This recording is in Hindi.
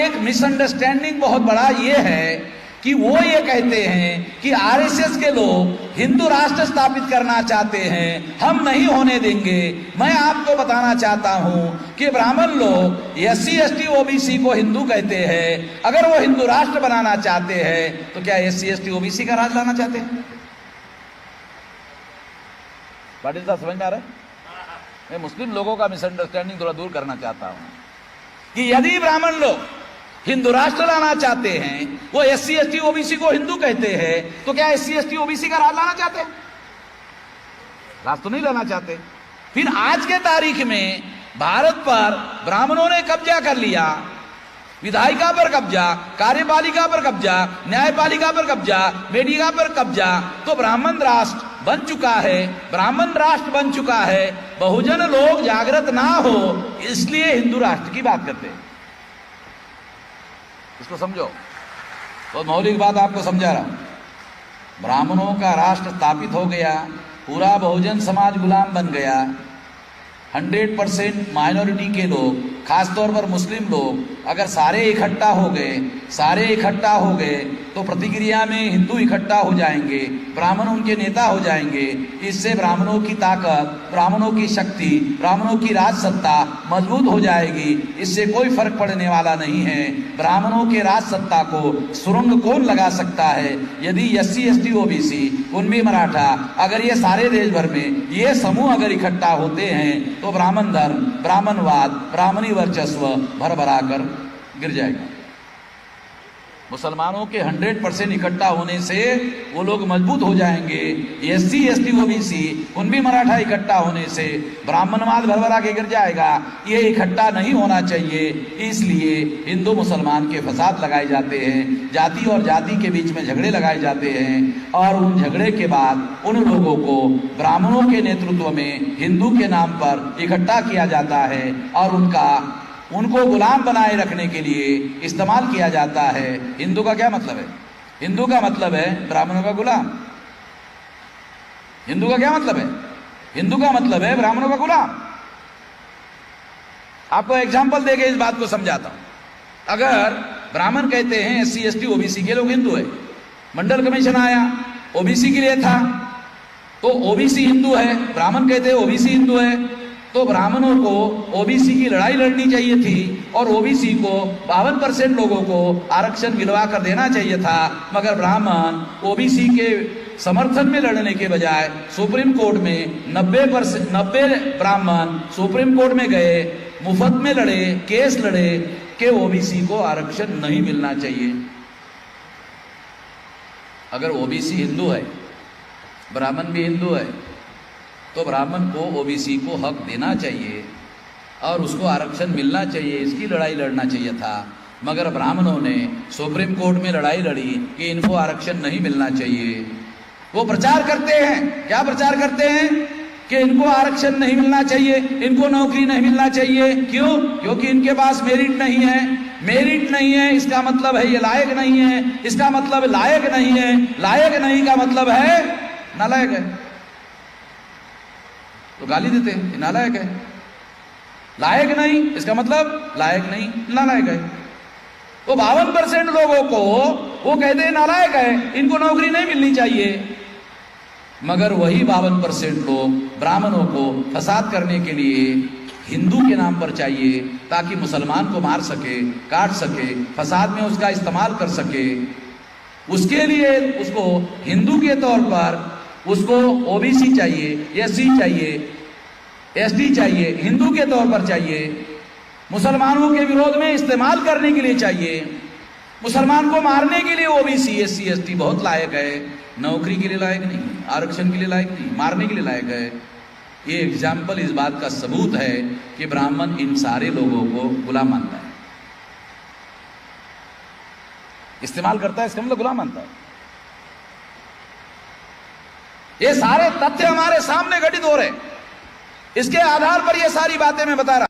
एक मिसअंडरस्टैंडिंग बहुत बड़ा ये है कि वो ये कहते हैं कि आरएसएस के लोग हिंदू राष्ट्र स्थापित करना चाहते हैं, हम नहीं होने देंगे। मैं आपको बताना चाहता हूं कि ब्राह्मण लोग एससी एसटी ओबीसी को हिंदू कहते हैं। अगर वो हिंदू राष्ट्र बनाना चाहते हैं तो क्या एससी एसटी ओबीसी का राज लाना चाहते हैं? पाटिल साहब समझ में आ रहा है? मैं मुस्लिम लोगों का मिसअंडरस्टैंडिंग थोड़ा दूर करना चाहता हूं कि यदि ब्राह्मण लोग हिंदू राष्ट्र लाना चाहते हैं, वो एससी एसटी ओबीसी को हिंदू कहते हैं, तो क्या एससी एसटी ओबीसी का राज लाना चाहते हैं? राज तो नहीं लाना चाहते। फिर आज के तारीख में भारत पर ब्राह्मणों ने कब्जा कर लिया, विधायिका पर कब्जा, कार्यपालिका पर कब्जा, न्यायपालिका पर कब्जा, मीडिया पर कब्जा, तो ब्राह्मण राष्ट्र बन चुका है, ब्राह्मण राष्ट्र बन चुका है। बहुजन लोग जागृत ना हो इसलिए हिंदू राष्ट्र की बात करते हैं। इसको समझो। तो मौलिक बात आपको समझा रहा हूं। ब्राह्मणों का राष्ट्र स्थापित हो गया, पूरा बहुजन समाज गुलाम बन गया। 100% माइनॉरिटी के लोग, खासतौर पर मुस्लिम लोग अगर सारे इकट्ठा हो गए तो प्रतिक्रिया में हिंदू इकट्ठा हो जाएंगे, ब्राह्मण उनके नेता हो जाएंगे। इससे ब्राह्मणों की ताकत, ब्राह्मणों की शक्ति, ब्राह्मणों की राज सत्ता मजबूत हो जाएगी। इससे कोई फर्क पड़ने वाला नहीं है। ब्राह्मणों के राज सत्ता को सुरंग कौन लगा सकता है? यदि SC ST OBC, Kunbi Maratha, अगर ये सारे देश भर में ये समूह अगर इकट्ठा होते हैं तो ब्राह्मण धर्म, ब्राह्मणवाद, ब्राह्मणी वर्चस्व भरभरा कर गिर जाएगा। मुसलमानों के 100% इकट्ठा होने से वो लोग मजबूत हो जाएंगे। SC ST OBC, Kunbi Maratha इकट्ठा होने से ब्राह्मणवाद भरभरा के गिर जाएगा। ये इकट्ठा नहीं होना चाहिए। इसलिए हिंदू मुसलमान के फसाद लगाए जाते हैं, जाति और जाति के बीच में झगड़े लगाए जाते हैं, और उन झगड़े के बाद उन लोगों को ब्राह्मणों के नेतृत्व में हिंदू के नाम पर इकट्ठा किया जाता है और उनको गुलाम बनाए रखने के लिए इस्तेमाल किया जाता है। हिंदू का क्या मतलब है? हिंदू का मतलब है ब्राह्मणों का गुलाम। हिंदू का क्या मतलब है? हिंदू का मतलब है ब्राह्मणों का गुलाम। आपको एग्जाम्पल देके इस बात को समझाता हूं। अगर ब्राह्मण कहते हैं एससी एसटी ओबीसी के लोग हिंदू है, मंडल कमीशन आया ओबीसी के लिए था, तो ओबीसी हिंदू है, ब्राह्मण कहते हैं ओबीसी हिंदू है, तो ब्राह्मणों को ओबीसी की लड़ाई लड़नी चाहिए थी और ओबीसी को 52% लोगों को आरक्षण दिलवा कर देना चाहिए था। मगर ब्राह्मण ओबीसी के समर्थन में लड़ने के बजाय सुप्रीम कोर्ट में 90 ब्राह्मण सुप्रीम कोर्ट में गए, मुफ्त में लड़े, केस लड़े कि ओबीसी को आरक्षण नहीं मिलना चाहिए। अगर ओबीसी हिंदू है, ब्राह्मण भी हिंदू है, तो ब्राह्मण को ओबीसी को हक देना चाहिए और उसको आरक्षण मिलना चाहिए। इसकी लड़ाई लड़ना चाहिए था। मगर ब्राह्मणों ने सुप्रीम कोर्ट में लड़ाई लड़ी कि इनको आरक्षण नहीं मिलना चाहिए। वो प्रचार करते हैं, क्या प्रचार करते हैं? कि इनको आरक्षण नहीं मिलना चाहिए, इनको नौकरी नहीं मिलना चाहिए। क्यों? क्योंकि इनके पास मेरिट नहीं है। मेरिट नहीं है इसका मतलब है ये लायक नहीं है, इसका मतलब लायक नहीं है, लायक नहीं का मतलब है नालायक है। तो गाली देते हैं कि नालायक है। लायक नहीं इसका मतलब लायक नहीं, नालायक है। तो 52% लोगों को वो कहते हैं नालायक है, इनको नौकरी नहीं मिलनी चाहिए। मगर वही 52% लोग ब्राह्मणों को फसाद करने के लिए हिंदू के नाम पर चाहिए ताकि मुसलमान को मार सके, काट सके, फसाद में उसका इस्तेमाल कर सके। उसके लिए उसको हिंदू के तौर पर उसको ओबीसी चाहिए, एससी चाहिए, एसटी चाहिए, हिंदू के तौर पर चाहिए, मुसलमानों के विरोध में इस्तेमाल करने के लिए चाहिए। मुसलमान को मारने के लिए ओबीसी एससी एसटी बहुत लायक है, नौकरी के लिए लायक नहीं, आरक्षण के लिए लायक नहीं, मारने के लिए लायक है। ये एग्जाम्पल इस बात का सबूत है कि ब्राह्मण इन सारे लोगों को गुलाम मानता है, इस्तेमाल करता है, इसका मतलब गुलाम मानता है। ये सारे तथ्य हमारे सामने घटित हो रहे, इसके आधार पर ये सारी बातें मैं बता रहा